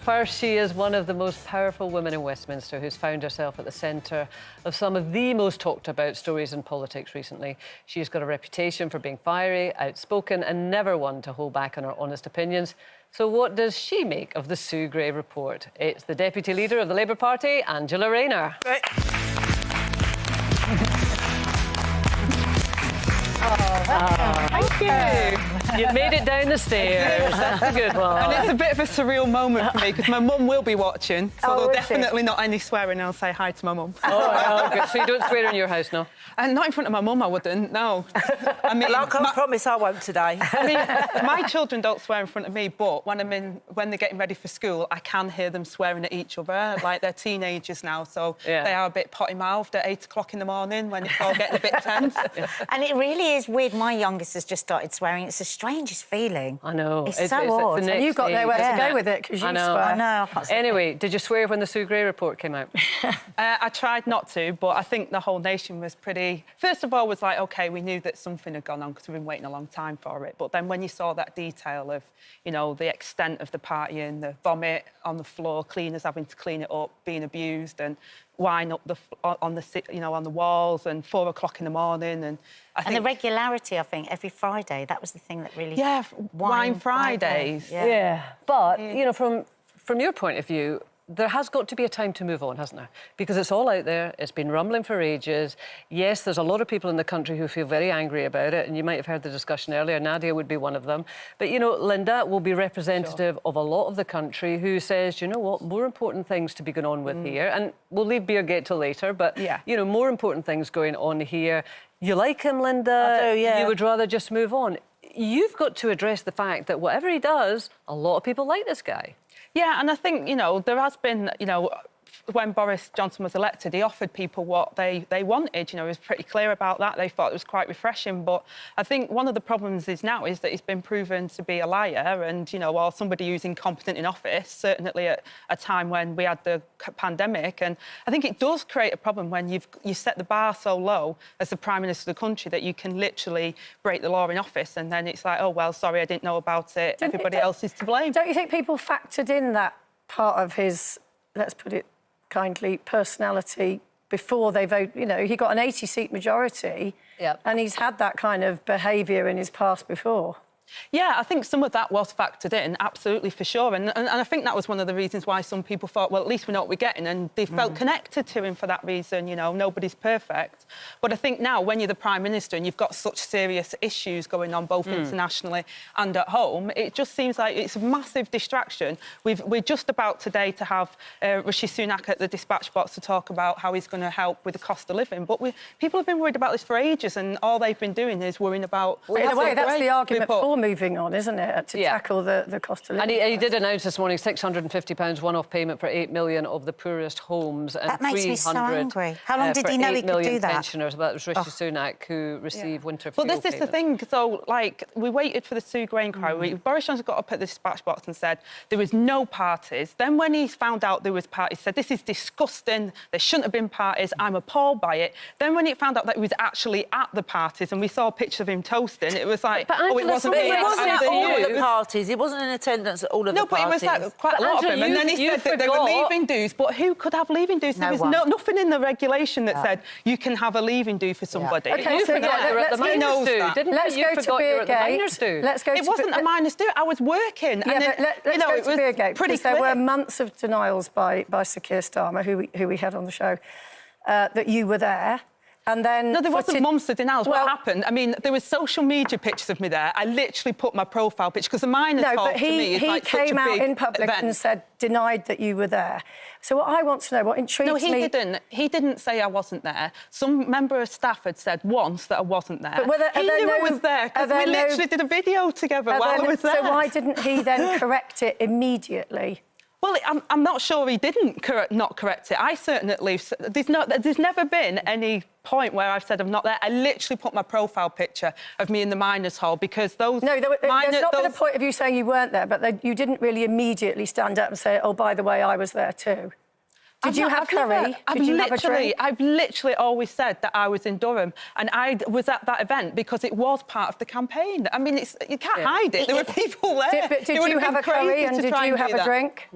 First, she is one of the most powerful women in Westminster who's found herself at the centre of some of the most talked about stories in politics recently. She's got a reputation for being fiery, outspoken and never one to hold back on her honest opinions. So what does she make of the Sue Gray report? It's the Deputy Leader of the Labour Party, Angela Rayner. Right. Thank you. You've made it down the stairs. That's a good one. And it's a bit of a surreal moment for me because my mum will be watching, so there'll definitely not any swearing. I'll say hi to my mum. Oh, good. So you don't swear in your house, no? And not in front of my mum, I wouldn't, no. I mean, I can't promise I won't today. I mean, my children don't swear in front of me, but when they're getting ready for school, I can hear them swearing at each other. Like, they're teenagers now, so they are a bit potty-mouthed at 8 o'clock in the morning when it's all getting a bit tense. And it really is weird. My youngest has just started swearing. It's the strangest feeling. I know. It's so odd. And you've got nowhere to go with it because you swear. I know. Anyway, did you swear when the Sue Gray report came out? I tried not to, but I think the whole nation was pretty... First of all, was like, OK, we knew that something had gone on because we've been waiting a long time for it. But then when you saw that detail of, you know, the extent of the partying, the vomit on the floor, cleaners having to clean it up, being abused and wine up on the walls and 4 o'clock in the morning. And I think... And the regularity, I think, every Friday, that was the thing that really... Yeah, Wine Fridays. Yeah. But, you know, from your point of view, there has got to be a time to move on, hasn't there? Because it's all out there, it's been rumbling for ages. Yes, there's a lot of people in the country who feel very angry about it, and you might have heard the discussion earlier, Nadia would be one of them. But, you know, Linda will be representative of a lot of the country who says, you know what, more important things to be going on with here, and we'll leave Beergate till later, but, you know, more important things going on here. You like him, Linda? I do, yeah. You would rather just move on. You've got to address the fact that whatever he does, a lot of people like this guy. Yeah, and I think, you know, there has been, you know, when Boris Johnson was elected, he offered people what they wanted. You know, he was pretty clear about that. They thought it was quite refreshing. But I think one of the problems is that he's been proven to be a liar and, you know, or somebody who's incompetent in office, certainly at a time when we had the pandemic. And I think it does create a problem when you set the bar so low as the Prime Minister of the country that you can literally break the law in office and then it's like, oh, well, sorry, I didn't know about it. Everybody else is to blame. Don't you think people factored in that part of his, let's put it kindly, personality before they vote? You know, he got an 80-seat majority and he's had that kind of behaviour in his past before. Yeah, I think some of that was factored in, absolutely, for sure. And I think that was one of the reasons why some people thought, well, at least we know what we're getting, and they felt connected to him for that reason. You know, nobody's perfect. But I think now, when you're the Prime Minister and you've got such serious issues going on both internationally and at home, it just seems like it's a massive distraction. We're just about today to have Rishi Sunak at the dispatch box to talk about how he's going to help with the cost of living. But people have been worried about this for ages, and all they've been doing is worrying about... Well, in a way, that's the argument for moving on, isn't it, to tackle the cost of living. And he did announce this morning £650 one-off payment for 8 million of the poorest homes and that makes me so angry. How long did he know he could do that? Pensioners. Well, that was Rishi Sunak who received winter fuel But this is the thing, so, like, we waited for the Sue Gray inquiry. Boris Johnson got up at the dispatch box and said there was no parties. Then when he found out there was parties, he said, this is disgusting, there shouldn't have been parties, I'm appalled by it. Then when he found out that he was actually at the parties and we saw pictures of him toasting, it was like, oh, it wasn't me. It wasn't at all of the parties. He wasn't in attendance at all of the parties. No, but it was like quite a lot of them. And then he said that there were leaving dues. But who could have leaving dues? There was nothing in the regulation that said you can have a leaving due for somebody. OK, so let's go to Beergate. Let's go to... It wasn't a minus due. I was working. Yeah, but let's go to Beergate, because there were months of denials by Sir Keir Starmer, who we had on the show, that you were there. And then... No, there wasn't months of denials. What happened? I mean, there was social media pictures of me there. I literally put my profile picture, because the miners' hall, to me, is like such a big event. No, but he came out in public and said, denied that you were there. So what I want to know, what intrigues me... No, he didn't. He didn't say I wasn't there. Some member of staff had said once that I wasn't there. But he knew I was there, because we literally did a video together while I was there. So why didn't he then correct it immediately? Well, I'm not sure he didn't not correct it. I certainly... There's never been any point where I've said I'm not there. I literally put my profile picture of me in the miners' hall because those... No, there's not been a point of you saying you weren't there, but you didn't really immediately stand up and say, oh, by the way, I was there too. Did you have curry? Did you have a drink? I've literally always said that I was in Durham, and I was at that event because it was part of the campaign. I mean, you can't hide it. There were people there. Did you have a curry and did you have a drink?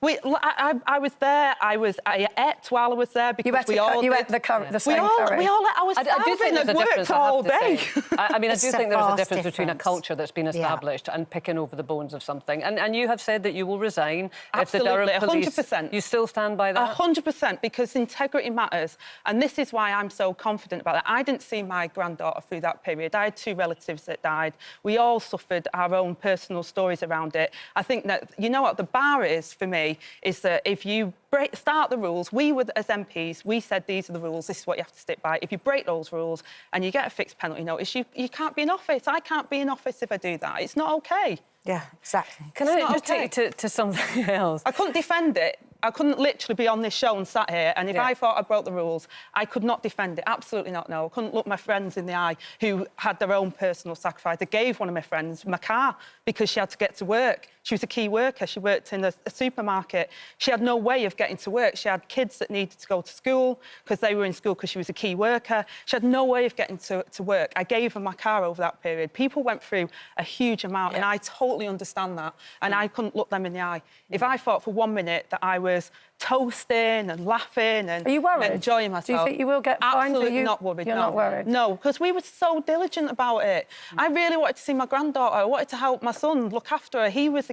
I was there. I ate while I was there because you ate the curry, the same curry. I do think there's a difference all day. I mean, I do think there is a difference between a culture that's been established and picking over the bones of something. And you have said that you will resign if the Durham police... 100%. You still stand by that? 100%, because integrity matters. And this is why I'm so confident about that. I didn't see my granddaughter through that period. I had 2 relatives that died. We all suffered our own personal stories around it. I think that, you know what the bar is for me, is that if you start the rules, as MPs, we said these are the rules, this is what you have to stick by. If you break those rules and you get a fixed penalty notice, you can't be in office. I can't be in office if I do that. It's not OK. Yeah, exactly. Can I just take you to something else? I couldn't defend it. I couldn't literally be on this show and sat here, and if I thought I broke the rules, I could not defend it. Absolutely not, no. I couldn't look my friends in the eye who had their own personal sacrifice. I gave one of my friends my car because she had to get to work. She was a key worker. She worked in a supermarket. She had no way of getting to work. She had kids that needed to go to school because they were in school because she was a key worker. She had no way of getting to work. I gave her my car over that period. People went through a huge amount, and I totally understand that, and I couldn't look them in the eye. If I thought for 1 minute that I was toasting and laughing and Are you worried? Enjoying myself. Do you think you will get fined? Absolutely not worried. You're not worried? No, because we were so diligent about it. I really wanted to see my granddaughter. I wanted to help my son, look after her. He was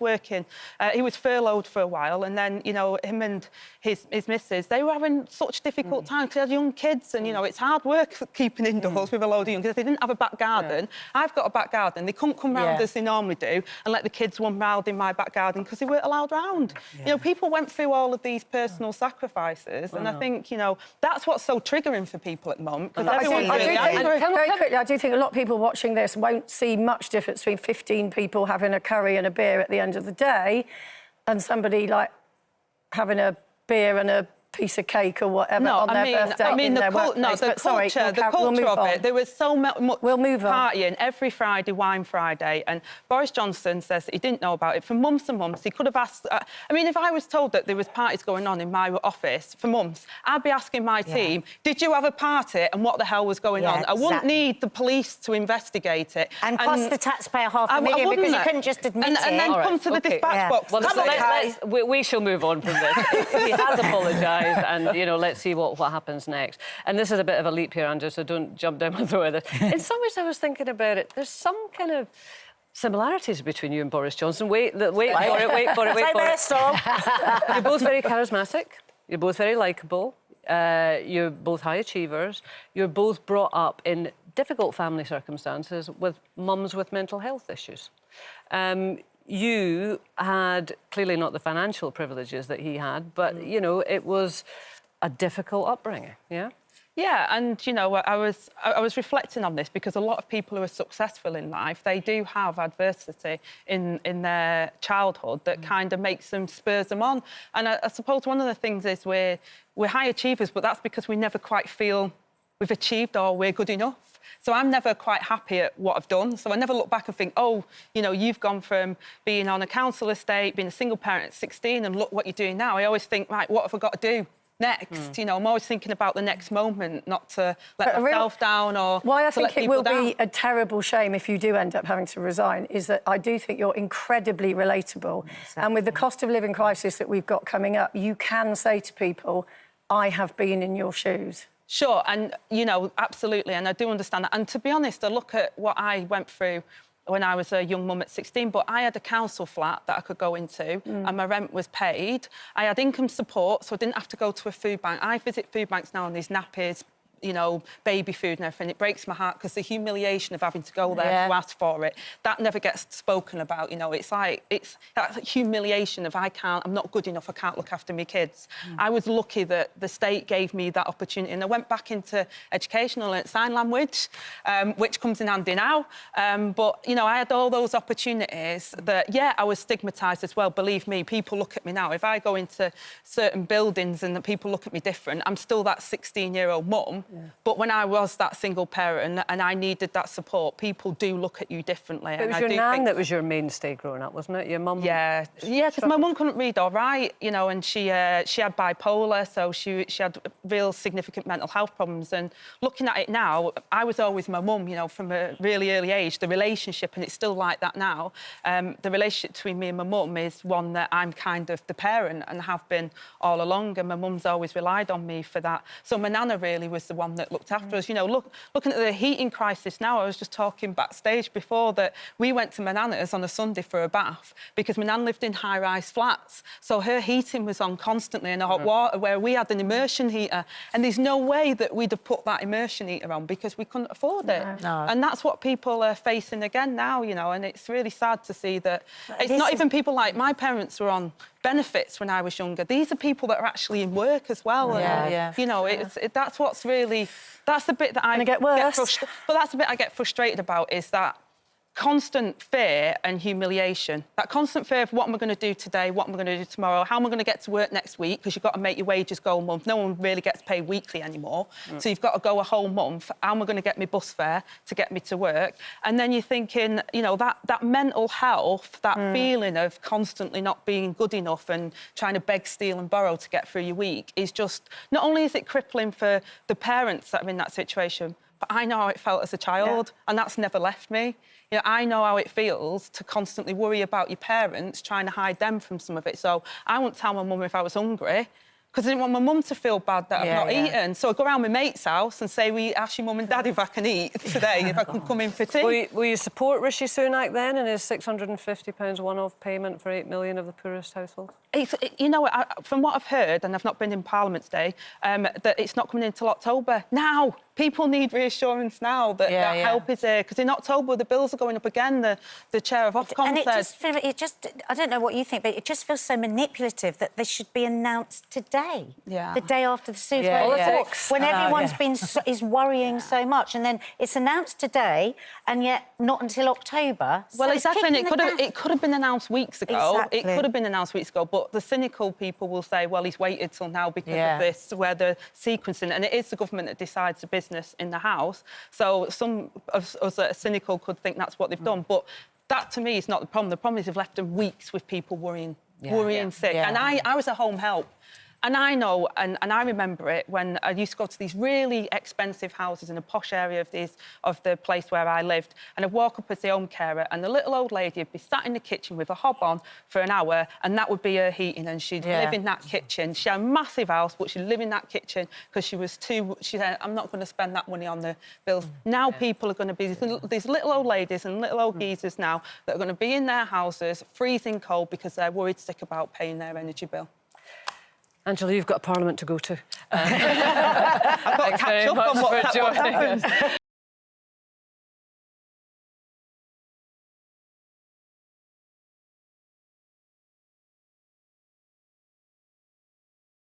working. He was furloughed for a while, and then, you know, him and his missus, they were having such difficult times because they had young kids, and, you know, it's hard work keeping indoors with a load of young kids. They didn't have a back garden. I've got a back garden. They couldn't come round as they normally do and let the kids run round in my back garden because they weren't allowed round. You know, people went through all of these personal sacrifices, and I think, you know, that's what's so triggering for people at the moment, because everyone's really angry. Very quickly, I do think a lot of people watching this won't see much difference between 15 people having a curry and a beer at the end of the day and somebody, like, having a beer and a piece of cake or whatever on their birthday in their workplace. The culture of it. There was so much partying every Friday, Wine Friday, and Boris Johnson says that he didn't know about it for months and months. He could have asked... I mean, if I was told that there was parties going on in my office for months, I'd be asking my team, did you have a party and what the hell was going on? I wouldn't need the police to investigate it. And cost the taxpayer $500,000 because you couldn't just admit it. And then come to the dispatch box. Well, we shall move on from this. He has apologised. And, you know, let's see what happens next. And this is a bit of a leap here, Andrew, so don't jump down my throat with this. In some ways, I was thinking about it. There's some kind of similarities between you and Boris Johnson. Wait for it. You're both very charismatic. You're both very likeable. You're both high achievers. You're both brought up in difficult family circumstances with mums with mental health issues. You had clearly not the financial privileges that he had, but, you know, it was a difficult upbringing, yeah? Yeah, and, you know, I was reflecting on this because a lot of people who are successful in life, they do have adversity in their childhood that kind of makes them, spurs them on. And I suppose one of the things is we're high achievers, but that's because we never quite feel we've achieved or we're good enough. So I'm never quite happy at what I've done. So I never look back and think, oh, you know, you've gone from being on a council estate, being a single parent at 16, and look what you're doing now. I always think, right, what have I got to do next? You know, I'm always thinking about the next moment, not to let myself down or why I think it will down. Be a terrible shame if you do end up having to resign is that I do think you're incredibly relatable. Exactly. And with the cost of living crisis that we've got coming up, you can say to people, I have been in your shoes. Sure, and, you know, absolutely, and I do understand that. And to be honest, I look at what I went through when I was a young mum at 16, but I had a council flat that I could go into and my rent was paid. I had income support, so I didn't have to go to a food bank. I visit food banks now on these nappies, you know, baby food and everything. It breaks my heart because the humiliation of having to go there to ask for it, that never gets spoken about, you know. It's like, it's that humiliation of I'm not good enough, I can't look after my kids. I was lucky that the state gave me that opportunity, and I went back into education and learnt sign language, which comes in handy now. But, you know, I had all those opportunities that, I was stigmatised as well. Believe me, people look at me now. If I go into certain buildings and the people look at me different, I'm still that 16-year-old mum But when I was that single parent and I needed that support, people do look at you differently. It was your nan that was your mainstay growing up, wasn't it? Your mum? Yeah, because my mum couldn't read or write, you know, and she had bipolar, so she had real significant mental health problems. And looking at it now, I was always my mum, you know, from a really early age. The relationship, and it's still like that now, the relationship between me and my mum is one that I'm kind of the parent and have been all along, and my mum's always relied on me for that. So my nana really was the one that looked after us. You know, looking at the heating crisis now, I was just talking backstage before that we went to my nana's on a Sunday for a bath because my nan lived in high-rise flats, so her heating was on constantly in the hot water, where we had an immersion heater, and there's no way that we'd have put that immersion heater on because we couldn't afford it. No. And that's what people are facing again now, you know, and it's really sad to see that it's not even people like my parents were on benefits when I was younger. These are people that are actually in work as well. You know, that's what's really... That's the bit that I get worse. But that's the bit I get frustrated about, is that constant fear and humiliation. That constant fear of what am I going to do today, what am I going to do tomorrow, how am I going to get to work next week, because you've got to make your wages go a month. No one really gets paid weekly anymore. So you've got to go a whole month. How am I going to get my bus fare to get me to work? And then you're thinking, you know, that mental health, that feeling of constantly not being good enough and trying to beg, steal and borrow to get through your week is just... Not only is it crippling for the parents that are in that situation, but I know how it felt as a child, and that's never left me. You know, I know how it feels to constantly worry about your parents, trying to hide them from some of it. So I wouldn't tell my mum if I was hungry, because I didn't want my mum to feel bad that I've not eaten. So I'd go around my mate's house and say, will you ask your mum and dad if I can eat today, if I can come in for tea? Will you support Rishi Sunak then in his £650 one-off payment for 8 million of the poorest households? You know, from what I've heard, and I've not been in Parliament today, that it's not coming until October. Now! People need reassurance now that that help is there, because in October the bills are going up again. The chair of Ofcom said... And it just, I don't know what you think, but it just feels so manipulative that this should be announced today. The day after the Super Politics. When everyone's been is worrying so much, and then it's announced today, and yet not until October. Well, So exactly, and it could have been announced weeks ago. Exactly. It could have been announced weeks ago, but the cynical people will say, well, he's waited till now because of this, where the sequencing, and it is the government that decides the business in the House. So some of us that are cynical could think that's what they've done, but that to me is not the problem. The problem is they've left them weeks with people worrying sick. And I was a home help. And I know, and I remember it when I used to go to these really expensive houses in a posh area of the place where I lived, and I'd walk up as the home carer, and the little old lady would be sat in the kitchen with a hob on for an hour, and that would be her heating, and she'd live in that kitchen. She had a massive house, but she'd live in that kitchen because she said, I'm not going to spend that money on the bills. Now people are going to be these little old ladies and little old geezers now that are going to be in their houses freezing cold because they're worried sick about paying their energy bill. Angela, you've got a Parliament to go to. I've got to catch up on what happened.